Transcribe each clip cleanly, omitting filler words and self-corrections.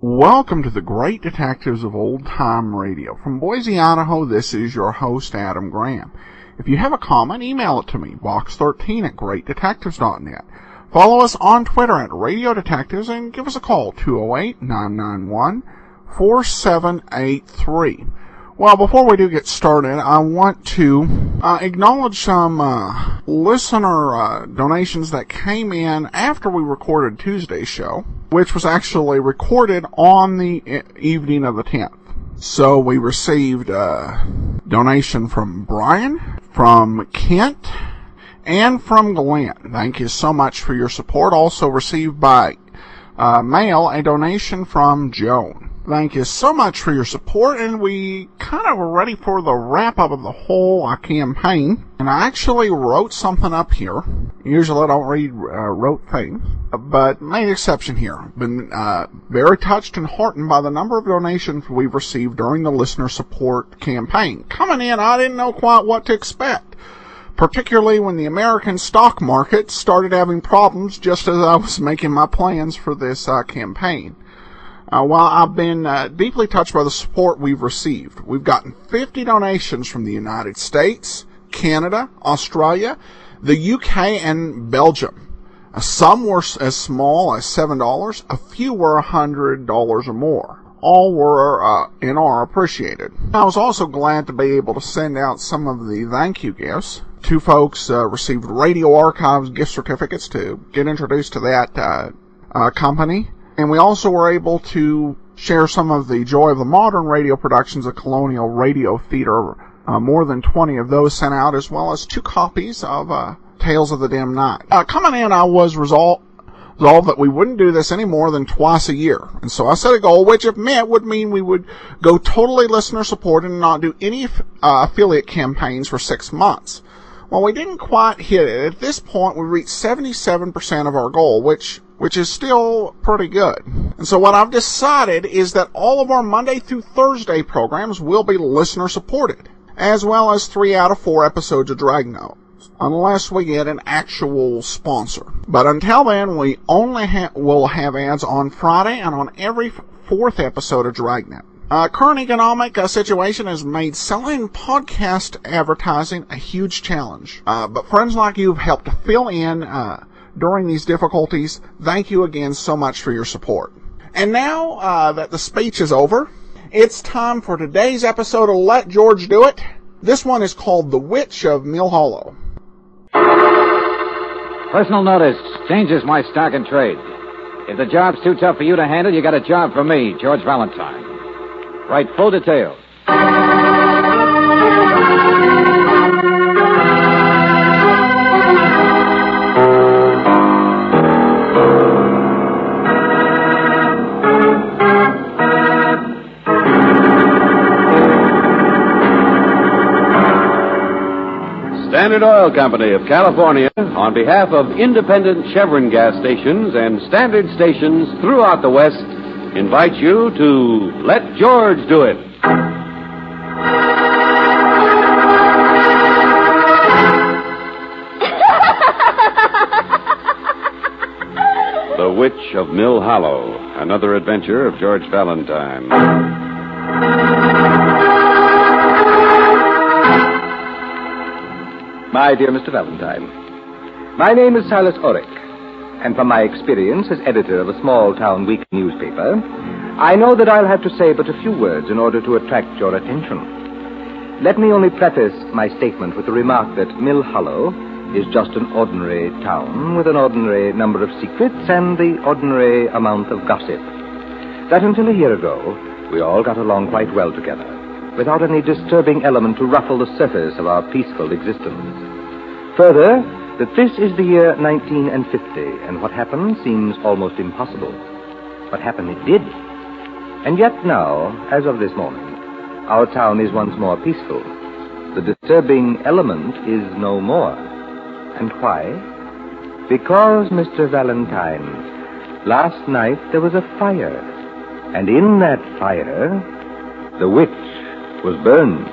Welcome to the Great Detectives of Old Time Radio. From Boise, Idaho, this is your host, Adam Graham. If you have a comment, email it to me, box13@greatdetectives.net. Follow us on Twitter at Radio Detectives and give us a call, 208-991-4783. Well, before we do get started, I want to acknowledge some listener donations that came in after we recorded Tuesday's show, which was actually recorded on the evening of the 10th. So we received a donation from Brian, from Kent, and from Glenn. Thank you so much for your support. Also received by mail a donation from Joan. Thank you so much for your support, and we kind of are ready for the wrap-up of the whole campaign. And I actually wrote something up here. Usually I don't read wrote things, but made exception here. Been very touched and heartened by the number of donations we've received during the listener support campaign. Coming in, I didn't know quite what to expect, particularly when the American stock market started having problems just as I was making my plans for this campaign. While I've been deeply touched by the support we've received, we've gotten 50 donations from the United States, Canada, Australia, the UK, and Belgium. Some were as small as $7, a few were $100 or more. All were and are appreciated. I was also glad to be able to send out some of the thank you gifts. Two folks received Radio Archives gift certificates to get introduced to that company. And we also were able to share some of the joy of the modern radio productions of Colonial Radio Theater. More than 20 of those sent out, as well as 2 copies of Tales of the Dim Night. Coming in, I was resolved that we wouldn't do this any more than twice a year. And so I set a goal, which if met would mean we would go totally listener supported and not do any affiliate campaigns for 6 months. Well, we didn't quite hit it. At this point, we reached 77% of our goal, which is still pretty good. And so what I've decided is that all of our Monday through Thursday programs will be listener supported, as well as 3 out of 4 episodes of Dragnote, unless we get an actual sponsor. But until then, we only will have ads on Friday and on every 4th episode of Dragnote. Current economic situation has made selling podcast advertising a huge challenge. But friends like you have helped to fill in during these difficulties. Thank you again so much for your support. And now that the speech is over, it's time for today's episode of Let George Do It. This one is called The Witch of Mill Hollow. Personal notice. Changes my stock and trade. If the job's too tough for you to handle, you got a job for me, George Valentine. Write full details. Standard Oil Company of California, on behalf of independent Chevron gas stations and standard stations throughout the West, invite you to Let George Do It. The Witch of Mill Hollow, another adventure of George Valentine. My dear Mr. Valentine, my name is Silas Orrick, and from my experience as editor of a small-town weekly newspaper, I know that I'll have to say but a few words in order to attract your attention. Let me only preface my statement with the remark that Mill Hollow is just an ordinary town with an ordinary number of secrets and the ordinary amount of gossip. That until a year ago, we all got along quite well together, without any disturbing element to ruffle the surface of our peaceful existence. Further, that this is the year 1950, and what happened seems almost impossible. What happened, it did. And yet now, as of this morning, our town is once more peaceful. The disturbing element is no more. And why? Because, Mr. Valentine, last night there was a fire. And in that fire, the witch was burned.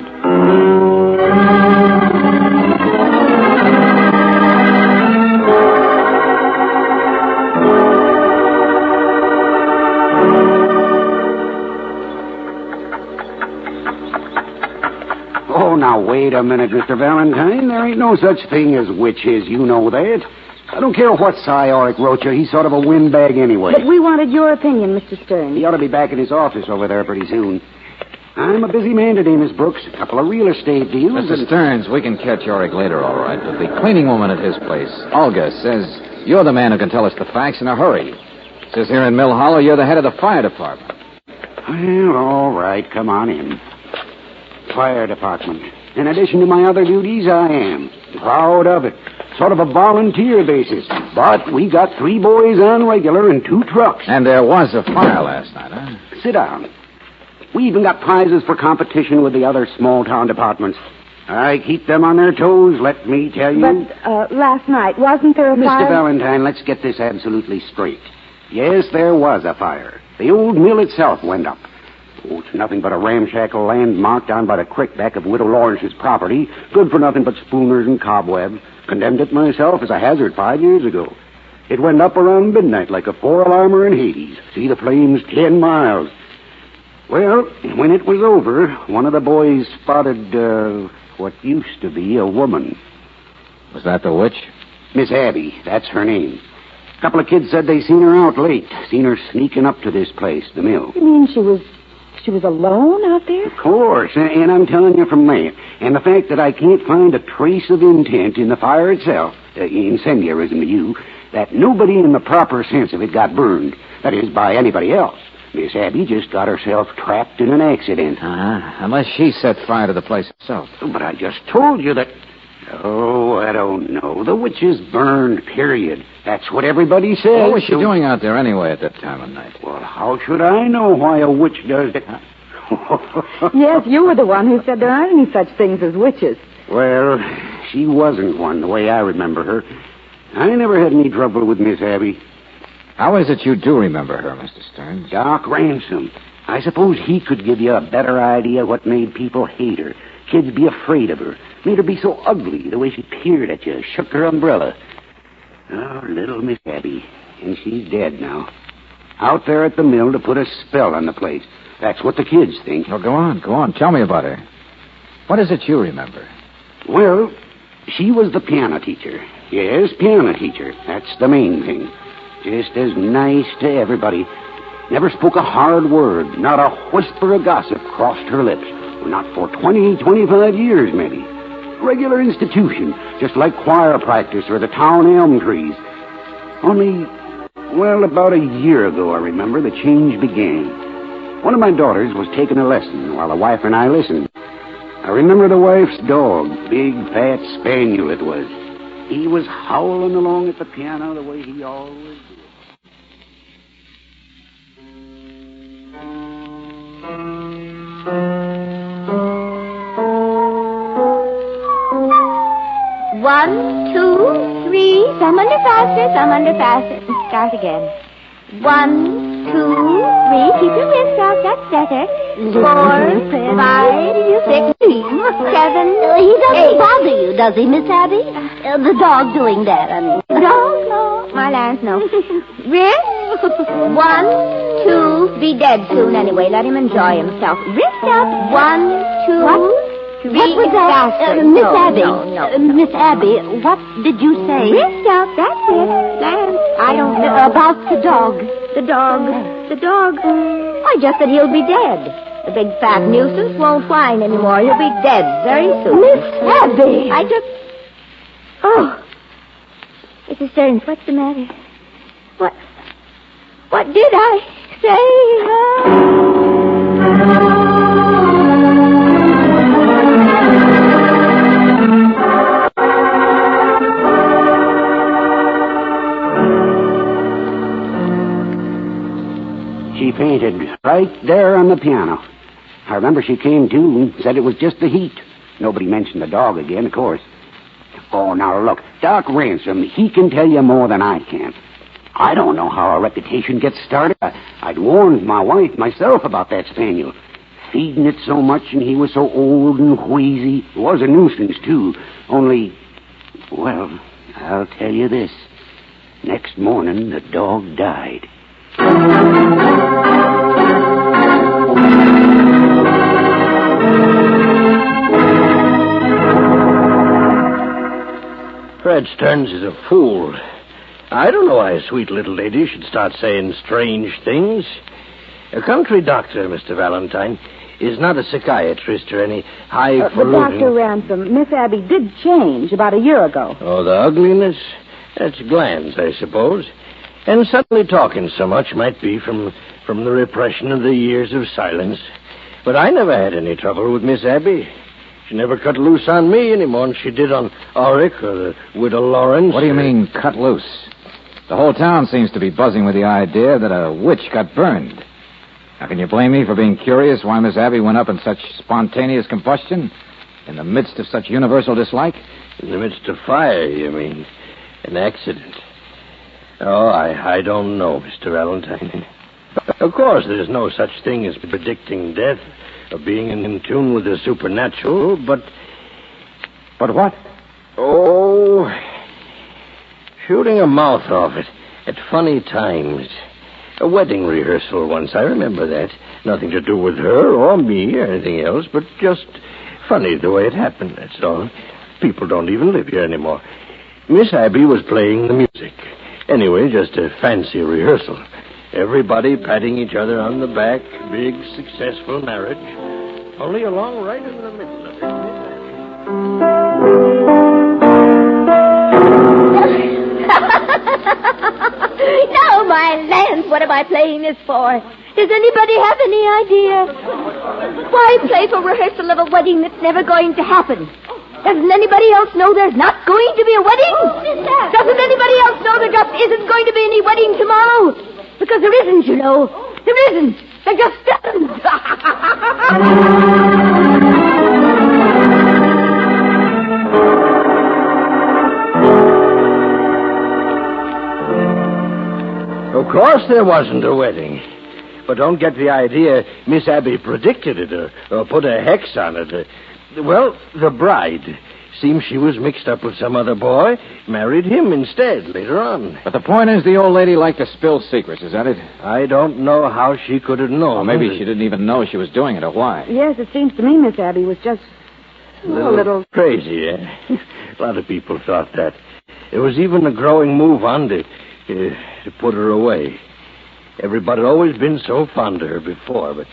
Oh, now, wait a minute, Mr. Valentine. There ain't no such thing as witches, you know that. I don't care what Cy Oric wrote you. He's sort of a windbag anyway. But we wanted your opinion, Mr. Stern. He ought to be back in his office over there pretty soon. I'm a busy man today, Miss Brooks. A couple of real estate deals. Mr. Stearns, we can catch Oric later, all right. But the cleaning woman at his place, Olga, says you're the man who can tell us the facts in a hurry. Says here in Mill Hollow you're the head of the fire department. Well, all right. Come on in. Fire department. In addition to my other duties, I am. Proud of it. Sort of a volunteer basis. But we got 3 boys on regular and 2 trucks. And there was a fire last night, huh? Sit down. We even got prizes for competition with the other small-town departments. I keep them on their toes, let me tell you. But last night, wasn't there a fire? Mr. Valentine, let's get this absolutely straight. Yes, there was a fire. The old mill itself went up. Oh, it's nothing but a ramshackle landmark down by the creek back of Widow Lawrence's property. Good for nothing but spooners and cobwebs. Condemned it myself as a hazard 5 years ago. It went up around midnight like a 4-alarmer in Hades. See the flames 10 miles. Well, when it was over, one of the boys spotted, what used to be a woman. Was that the witch? Miss Abby, that's her name. A couple of kids said they seen her out late. Seen her sneaking up to this place, the mill. You mean she was alone out there? Of course, and I'm telling you from that. And the fact that I can't find a trace of intent in the fire itself, incendiarism to you, that nobody in the proper sense of it got burned. That is, by anybody else. Miss Abby just got herself trapped in an accident. Unless she set fire to the place herself. But I just told you that... Oh, I don't know. The witch is burned, period. That's what everybody says. What was she doing out there anyway at that time of night? Well, how should I know why a witch does it? Yes, you were the one who said there aren't any such things as witches. Well, she wasn't one, the way I remember her. I never had any trouble with Miss Abby. How is it you do remember her, Mr. Stearns? Doc Ransom. I suppose he could give you a better idea what made people hate her. Kids be afraid of her. Made her be so ugly, the way she peered at you, shook her umbrella. Oh, little Miss Abby. And she's dead now. Out there at the mill to put a spell on the place. That's what the kids think. Well, go on. Tell me about her. What is it you remember? Well, she was the piano teacher. Yes, piano teacher. That's the main thing. Just as nice to everybody. Never spoke a hard word. Not a whisper of gossip crossed her lips. Not for 20, 25 years, maybe. Regular institution, just like choir practice or the town elm trees. Only, well, about a year ago, I remember, the change began. One of my daughters was taking a lesson while the wife and I listened. I remember the wife's dog, big, fat spaniel it was. He was howling along at the piano the way he always did. One, two, three. Some under faster, some under faster. Start again. 1, 2, 3. Keep your wrists out. That's better. 4, 5, 6, 7. He doesn't bother you, does he, Miss Abby? The dog doing that, I mean. Dog? No. My last no. Wrist. 1, 2. Be dead soon anyway. Let him enjoy himself. Wrist up. 1, 2. What? 3. What was that? Miss Abby. No. Miss Abby, what did you say? Wrist up. That's it. Lance. I don't know. About the dog. The dog. I just said he'll be dead. The big fat nuisance won't whine anymore. He'll be dead very soon. Miss Abby! I just... Oh. Mrs. Stearns, what's the matter? What did I say? She fainted right there on the piano. I remember she came to and said it was just the heat. Nobody mentioned the dog again, of course. Oh, now look, Doc Ransom, he can tell you more than I can. I don't know how a reputation gets started. I'd warned my wife myself about that spaniel. Feeding it so much, and he was so old and wheezy. It was a nuisance, too. Only, well, I'll tell you this. Next morning, the dog died. Fred Stearns is a fool. I don't know why a sweet little lady should start saying strange things. A country doctor, Mr. Valentine, is not a psychiatrist or any highfalutin... But Dr. Ransom, Miss Abby did change about a year ago. Oh, the ugliness? That's glands, I suppose. And suddenly talking so much might be from the repression of the years of silence. But I never had any trouble with Miss Abby. She never cut loose on me any more than she did on Auric or the widow Lawrence. What do you mean, cut loose? The whole town seems to be buzzing with the idea that a witch got burned. Now, can you blame me for being curious why Miss Abby went up in such spontaneous combustion in the midst of such universal dislike? In the midst of fire, you mean? An accident? Oh, I don't know, Mr. Valentine. Of course, there's no such thing as predicting death or being in tune with the supernatural, but... But what? Oh, shooting a mouth off it at funny times. A wedding rehearsal once, I remember that. Nothing to do with her or me or anything else, but just funny the way it happened, that's all. People don't even live here anymore. Miss Abby was playing the music. Anyway, just a fancy rehearsal. Everybody patting each other on the back. Big, successful marriage. Only along right in the middle of it. Now, my lands, what am I playing this for? Does anybody have any idea? Why play for rehearsal of a wedding that's never going to happen? Doesn't anybody else know there's not going to be a wedding? Doesn't anybody else know there just isn't going to be any wedding tomorrow? Because there isn't, you know. There isn't. There just isn't. Of course there wasn't a wedding. But don't get the idea Miss Abby predicted it or put a hex on it. Well, the bride. Seems she was mixed up with some other boy, married him instead later on. But the point is the old lady liked to spill secrets, is that it? I don't know how she could have known. Or maybe she didn't even know she was doing it, or why. Yes, it seems to me Miss Abby was just a little... Crazy, eh? A lot of people thought that. There was even a growing move on to put her away. Everybody had always been so fond of her before, but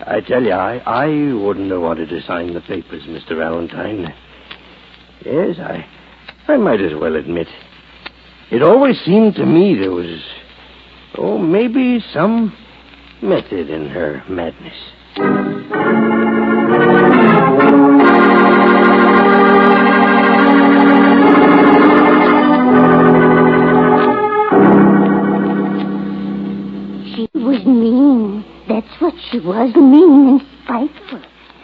I tell you, I wouldn't have wanted to sign the papers, Mr. Valentine. Yes, I might as well admit. It always seemed to me there was, maybe some method in her madness. She was mean. That's what she was, mean and spiteful.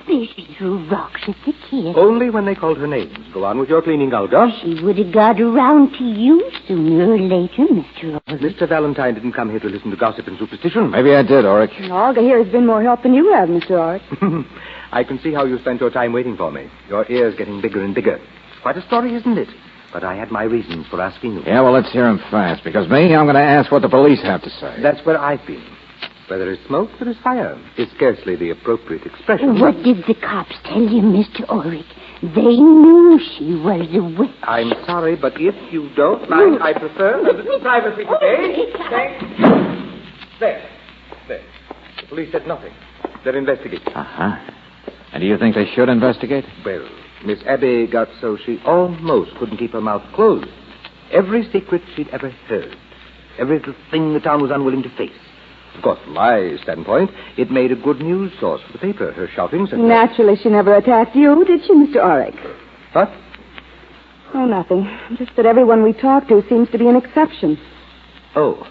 This little rock-shifted kid. Only when they called her names. Go on with your cleaning, Olga. She would have got around to you sooner or later, Mr. Auric. Mr. Valentine didn't come here to listen to gossip and superstition. Maybe I did, Auric. Olga here has been more help than you have, Mr. Auric. I can see how you spent your time waiting for me. Your ears getting bigger and bigger. Quite a story, isn't it? But I had my reasons for asking you. Yeah, well, let's hear him fast, because me, I'm going to ask what the police have to say. That's where I've been. Where there is smoke, there is fire. It's scarcely the appropriate expression. What did the cops tell you, Mr. Auric? They knew she was a witch. I'm sorry, but if you don't mind, I prefer a little privacy today. Thanks. There. The police said nothing. They're investigating. Uh-huh. And do you think they should investigate? Well, Miss Abby got so she almost couldn't keep her mouth closed. Every secret she'd ever heard. Every little thing the town was unwilling to face. Of course, from my standpoint, it made a good news source for the paper. Her shoutings and... Naturally, she never attacked you, did she, Mr. Auric? What? Oh, nothing. Just that everyone we talk to seems to be an exception. Oh.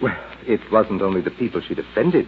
Well, it wasn't only the people she'd offended.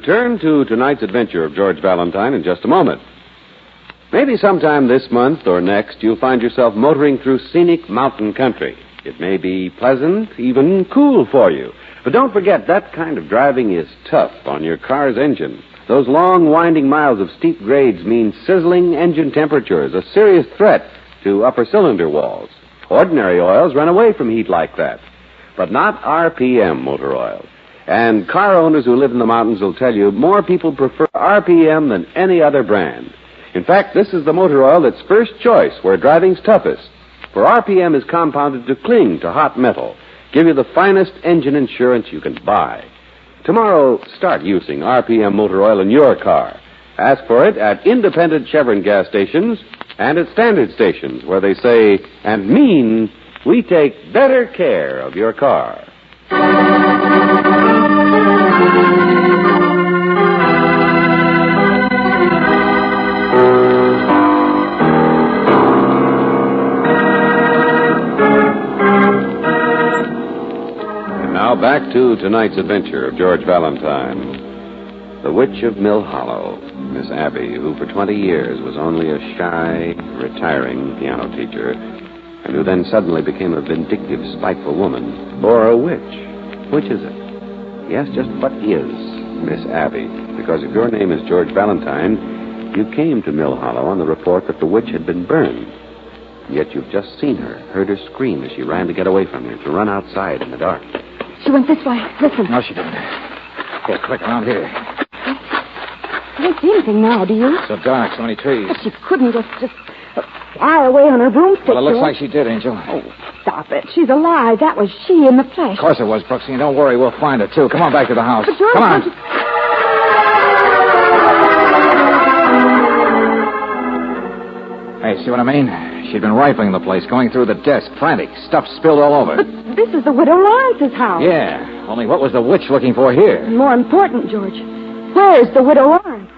return to tonight's adventure of George Valentine in just a moment. Maybe sometime this month or next you'll find yourself motoring through scenic mountain country. It may be pleasant, even cool for you. But don't forget, that kind of driving is tough on your car's engine. Those long, winding miles of steep grades mean sizzling engine temperatures, a serious threat to upper cylinder walls. Ordinary oils run away from heat like that, but not RPM motor oil. And car owners who live in the mountains will tell you more people prefer RPM than any other brand. In fact, this is the motor oil that's first choice where driving's toughest. For RPM is compounded to cling to hot metal, give you the finest engine insurance you can buy. Tomorrow, start using RPM motor oil in your car. Ask for it at independent Chevron gas stations and at standard stations where they say and mean we take better care of your car. Now back to tonight's adventure of George Valentine. The Witch of Mill Hollow, Miss Abby, who for 20 years was only a shy, retiring piano teacher, and who then suddenly became a vindictive, spiteful woman, or a witch. Which is it? Yes, just what is Miss Abby? Because if your name is George Valentine, you came to Mill Hollow on the report that the witch had been burned. Yet you've just seen her, heard her scream as she ran to get away from you, to run outside in the dark. She went this way. Listen. No, she didn't. Here, quick, around here. I don't see anything now, do you? So dark, so many trees. But she couldn't just fly away on her broomstick. Well, it looks George. like she did, Angel. Oh, stop it. She's alive. That was she in the flesh. Of course it was, Brooksy. And don't worry, we'll find her, too. Come on back to the house. But George, come on. Hey, see what I mean? She'd been rifling the place, going through the desk, frantic, stuff spilled all over. But this is the Widow Lawrence's house. Yeah, only what was the witch looking for here? More important, George, where's the Widow Lawrence?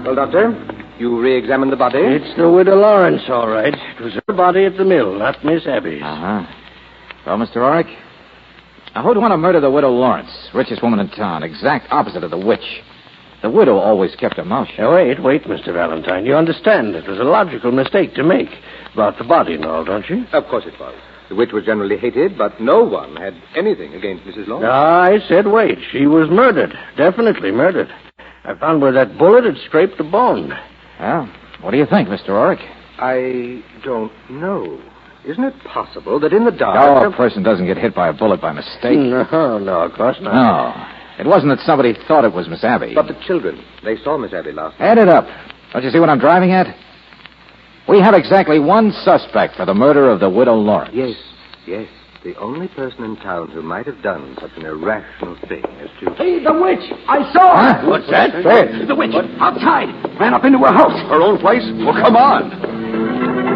Well, Doctor, you re-examined the body? It's the Widow Lawrence, all right. It was her body at the mill, not Miss Abby's. Uh-huh. Well, Mr. Oric, now who'd want to murder the Widow Lawrence, richest woman in town, exact opposite of the witch? The widow always kept her mouth shut. Now, wait, Mr. Valentine. You understand it was a logical mistake to make about the body and all, don't you? Of course it was. The witch was generally hated, but no one had anything against Mrs. Lawrence. I said wait. She was murdered. Definitely murdered. I found where that bullet had scraped the bone. Well, what do you think, Mr. Oric? I don't know. Isn't it possible that in the dark... No, a person doesn't get hit by a bullet by mistake. No, of course not. No. It wasn't that somebody thought it was Miss Abby. But the children, they saw Miss Abby last night. Add it up. Don't you see what I'm driving at? We have exactly one suspect for the murder of the Widow Lawrence. Yes. The only person in town who might have done such an irrational thing as to... Hey, the witch! I saw her! Huh? What's that? Where? The witch, outside, ran up into her house. Her own place? Well, come on.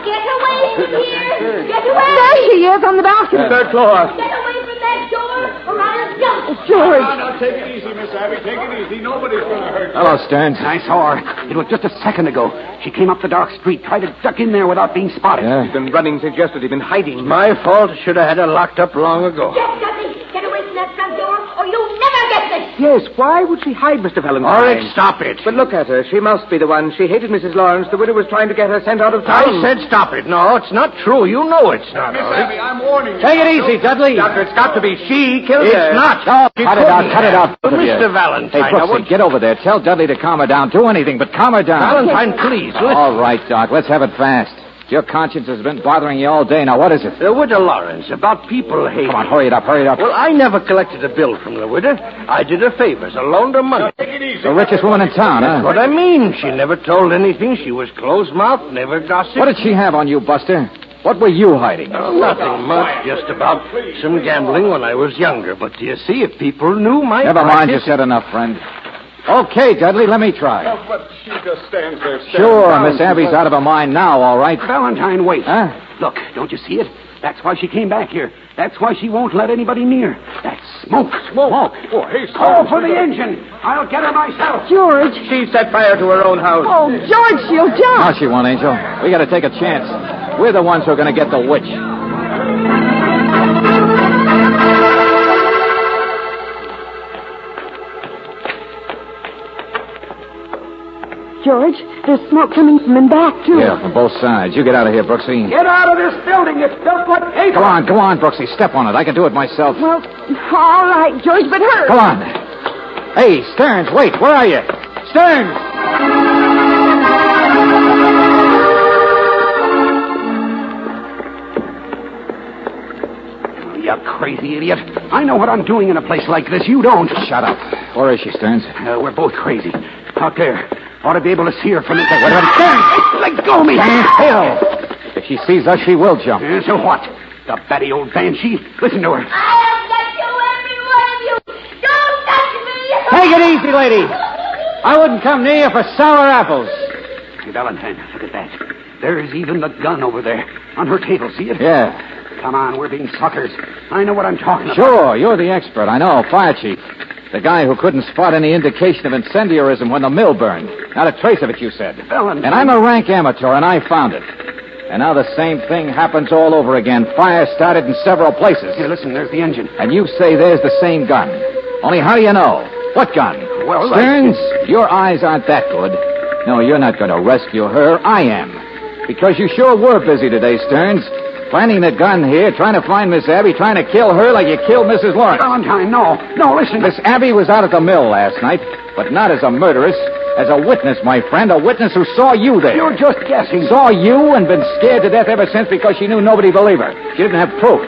Get away from here! Get away! There she is on the balcony. Third floor. Get away from that door, or I'll jump! George. Now, take it easy, Miss Abby. Take it easy. Nobody's going to hurt you. Hello, Stearns. I saw her. It was just a second ago. She came up the dark street, tried to duck in there without being spotted. Yeah. He's been running since yesterday, been hiding. My fault. Should have had her locked up long ago. Yes, Dudley, get away from that front door, or you'll never get this! Yes, why would she hide, Mr. Valentine? Oric, stop it. But look at her. She must be the one. She hated Mrs. Lawrence. The widow was trying to get her sent out of I town. said stop it. No, it's not true. You know it's not, Miss Oric. Abby, I'm warning you. Take it easy, Dudley. Doctor, it's got to be she killed It's her. not. No, She cut it out, couldn't cut it have. out. both of you. Mr. Valentine, Hey, I Brooksy, want... get over there. Tell Dudley to calm her down. Do anything, but calm her down. Valentine, please, listen. All right, Doc. Let's have it fast. Your conscience has been bothering you all day. Now, what is it? The Widow Lawrence, about people hating. Come on, hurry it up, hurry it up. Well, I never collected a bill from the widow. I did her favors. I loaned her money. Take it easy. The richest woman in town, huh? What I mean, she never told anything. She was closed-mouthed, never gossiped. What did she have on you, Buster? What were you hiding? Oh, nothing much, just about some gambling when I was younger. But do you see, if people knew my Never mind, you practice... said enough, friend. Okay, Dudley, let me try. But she just stands there staring Sure, down. Miss Abby's out of her mind now, all right. Valentine, wait. Huh? Look, don't you see it? That's why she came back here. That's why she won't let anybody near. That's smoke. Smoke. Oh, hey, Call for the engine. I'll get her myself. George. She set fire to her own house. Oh, George, she'll No, jump. she won't, Angel. We got to take a chance. We're the ones who are going to get the witch. George, there's smoke coming from in back, too. Yeah, from both sides. You get out of here, Brooksy. Get out of this building. It's built with paper. Come on, Brooksy. Step on it. I can do it myself. Well, all right, George, but hurry. Come on. Hey, Stearns, wait. Where are you? Stearns! You crazy idiot. I know what I'm doing in a place like this. You don't. Shut up. Where is she, Stearns? We're both crazy. Out there. Ought to be able to see her from the... Wait a minute. Stearns, let go of me. Stand still. If she sees us, she will jump. So what? The batty old banshee? Listen to her. I'll get you, every one of you. Don't touch me. Take it easy, lady. I wouldn't come near you for sour apples. Hey, Valentine, look at that. There's even the gun over there. On her table, see it? Yeah. Come on, we're being suckers. I know what I'm talking about. Sure, you're the expert. I know, fire chief. The guy who couldn't spot any indication of incendiarism when the mill burned. Not a trace of it, you said. Valentine. And I'm a rank amateur, and I found it. And now the same thing happens all over again. Fire started in several places. Here, listen, there's the engine. And you say there's the same gun. Only how do you know? What gun? Well, Stearns, your eyes aren't that good. No, you're not going to rescue her. I am. Because you sure were busy today, Stearns. Planting the gun here, trying to find Miss Abby, trying to kill her like you killed Mrs. Lawrence. Valentine, no. No, listen. Miss Abby was out at the mill last night, but not as a murderess, as a witness, my friend, a witness who saw you there. You're just guessing. Saw you and been scared to death ever since because she knew nobody believed her. She didn't have proof.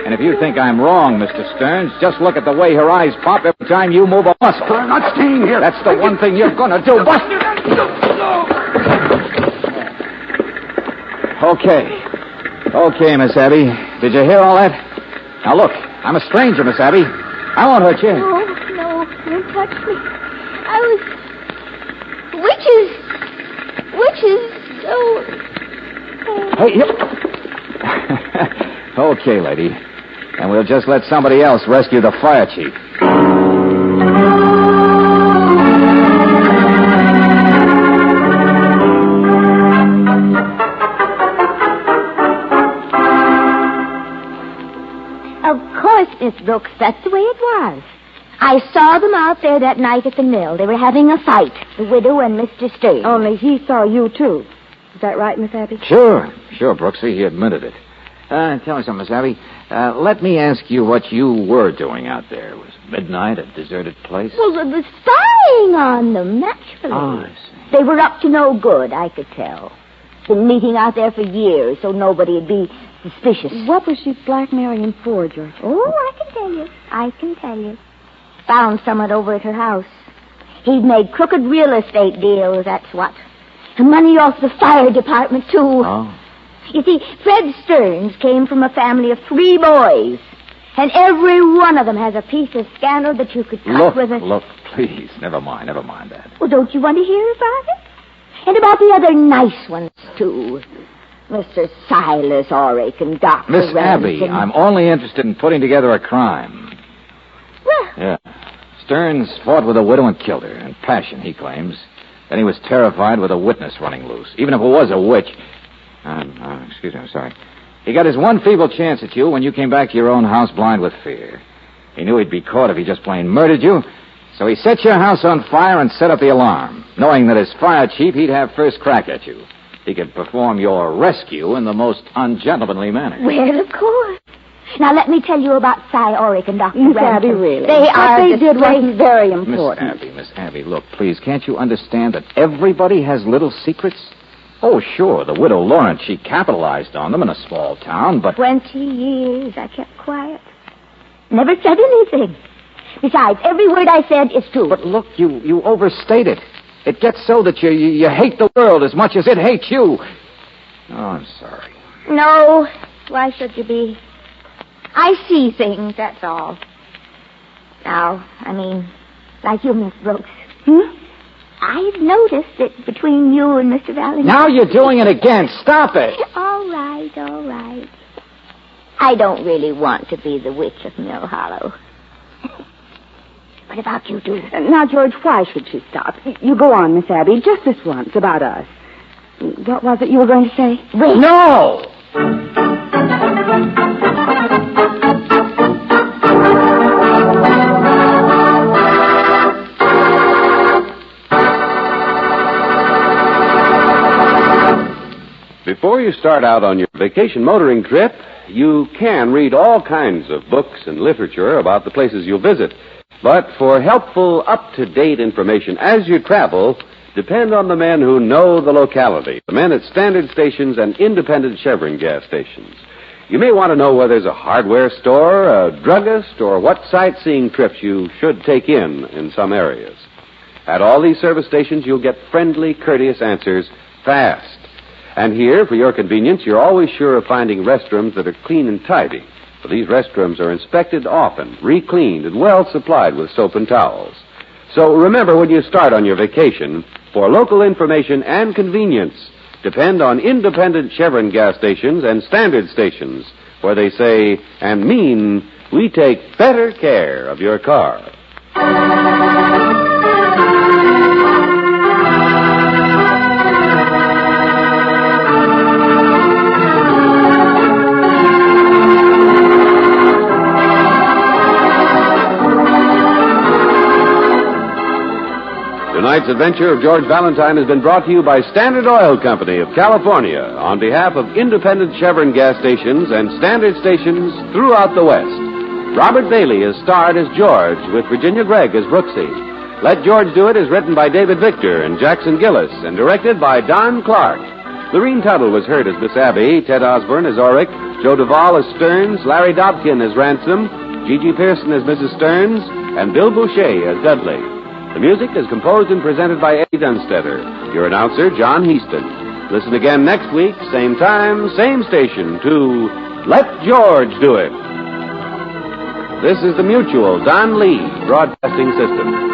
And if you think I'm wrong, Mr. Stearns, just look at the way her eyes pop every time you move a muscle. I'm not staying here. That's the one thing you're going to do. Okay, Miss Abby. Did you hear all that? Now, look, I'm a stranger, Miss Abby. I won't hurt you. No, don't touch me. I was... Witches, so... Hey, Okay, lady. And we'll just let somebody else rescue the fire chief. Of course, Miss Brooks, that's the way it was. I saw them out there that night at the mill. They were having a fight, the widow and Mr. Stearns. Only he saw you, too. Is that right, Miss Abby? Sure, Brooksy. He admitted it. Tell me something, Miss Abby. Let me ask you what you were doing out there. It was midnight, a deserted place? Well, they were spying on them, naturally. Oh, I see. They were up to no good, I could tell. Been meeting out there for years, so nobody'd be suspicious. What was she blackmailing him for, George? Oh, I can tell you. Found someone over at her house. He'd made crooked real estate deals, that's what. And money off the fire department, too. Oh. You see, Fred Stearns came from a family of 3 boys. And every one of them has a piece of scandal that you could cut with a... Look, please. Never mind that. Well, don't you want to hear about it? And about the other nice ones, too. Mr. Silas Orrick and Dr. Miss Abby, Ransom. I'm only interested in putting together a crime. Well, Yeah. Stearns fought with a widow and killed her. In passion, he claims. Then he was terrified with a witness running loose. Even if it was a witch... excuse me, I'm sorry. He got his one feeble chance at you when you came back to your own house blind with fear. He knew he'd be caught if he just plain murdered you, so he set your house on fire and set up the alarm, knowing that as fire chief, he'd have first crack at you. He could perform your rescue in the most ungentlemanly manner. well, of course. Now, let me tell you about Cy Orrick and Dr. Miss Ransom. Abby, really? They What they did wasn't very important. Miss Abby, look, please, can't you understand that everybody has little secrets? Oh, sure, the widow Lawrence, she capitalized on them in a small town, but... 20 years I kept quiet. Never said anything. Besides, every word I said is true. But look, you overstate it. It gets so that you hate the world as much as it hates you. Oh, I'm sorry. No, why should you be? I see things, that's all. Now, I mean, like you, Miss Brooks. I've noticed that between you and Mr. Valentine... Now you're doing it again. Stop it. All right. I don't really want to be the witch of Mill Hollow. What about you two? Now, George, why should she stop? You go on, Miss Abby, just this once, about us. What was it you were going to say? Wait. No! Before you start out on your vacation motoring trip, you can read all kinds of books and literature about the places you'll visit. But for helpful, up-to-date information as you travel, depend on the men who know the locality, the men at standard stations and independent Chevron gas stations. You may want to know where there's a hardware store, a druggist, or what sightseeing trips you should take in some areas. At all these service stations, you'll get friendly, courteous answers fast. And here, for your convenience, you're always sure of finding restrooms that are clean and tidy. For these restrooms are inspected often, re-cleaned, and well supplied with soap and towels. So remember, when you start on your vacation, for local information and convenience, depend on independent Chevron gas stations and standard stations, where they say and mean, we take better care of your car. Tonight's adventure of George Valentine has been brought to you by Standard Oil Company of California on behalf of independent Chevron gas stations and standard stations throughout the West. Robert Bailey is starred as George with Virginia Gregg as Brooksy. Let George Do It is written by David Victor and Jackson Gillis and directed by Don Clark. Lorene Tuttle was heard as Miss Abby, Ted Osborne as Oric, Joe Duvall as Stearns, Larry Dobkin as Ransom, Gigi Pearson as Mrs. Stearns, and Bill Boucher as Dudley. The music is composed and presented by Eddie Dunstetter. Your announcer, John Heaston. Listen again next week, same time, same station, to Let George Do It. This is the Mutual Don Lee Broadcasting System.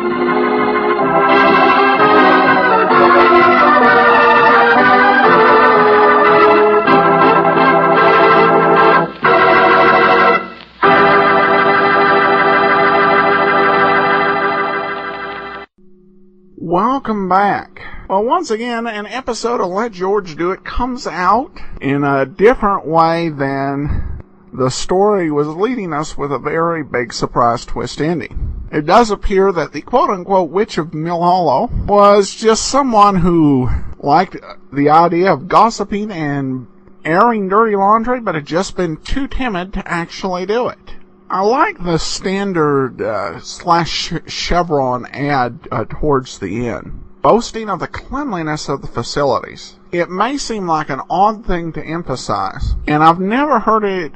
Welcome back. Well, once again, an episode of Let George Do It comes out in a different way than the story was leading us, with a very big surprise twist ending. It does appear that the quote-unquote witch of Mill Hollow was just someone who liked the idea of gossiping and airing dirty laundry, but had just been too timid to actually do it. I like the standard slash Chevron ad towards the end, boasting of the cleanliness of the facilities. It may seem like an odd thing to emphasize, and I've never heard it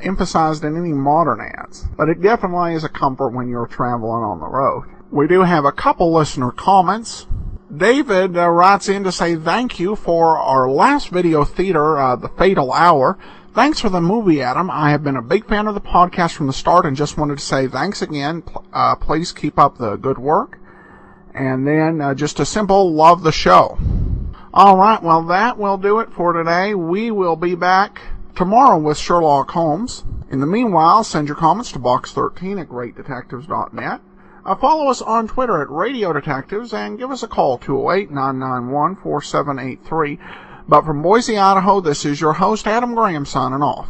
emphasized in any modern ads, but it definitely is a comfort when you're traveling on the road. We do have a couple listener comments. David writes in to say thank you for our last video theater, The Fatal Hour. Thanks for the movie, Adam. I have been a big fan of the podcast from the start and just wanted to say thanks again. Please keep up the good work. And then just a simple love the show. All right, well, that will do it for today. We will be back tomorrow with Sherlock Holmes. In the meanwhile, send your comments to box13@greatdetectives.net. Follow us on Twitter at Radio Detectives and give us a call, 208-991-4783. But from Boise, Idaho, this is your host, Adam Graham, signing off.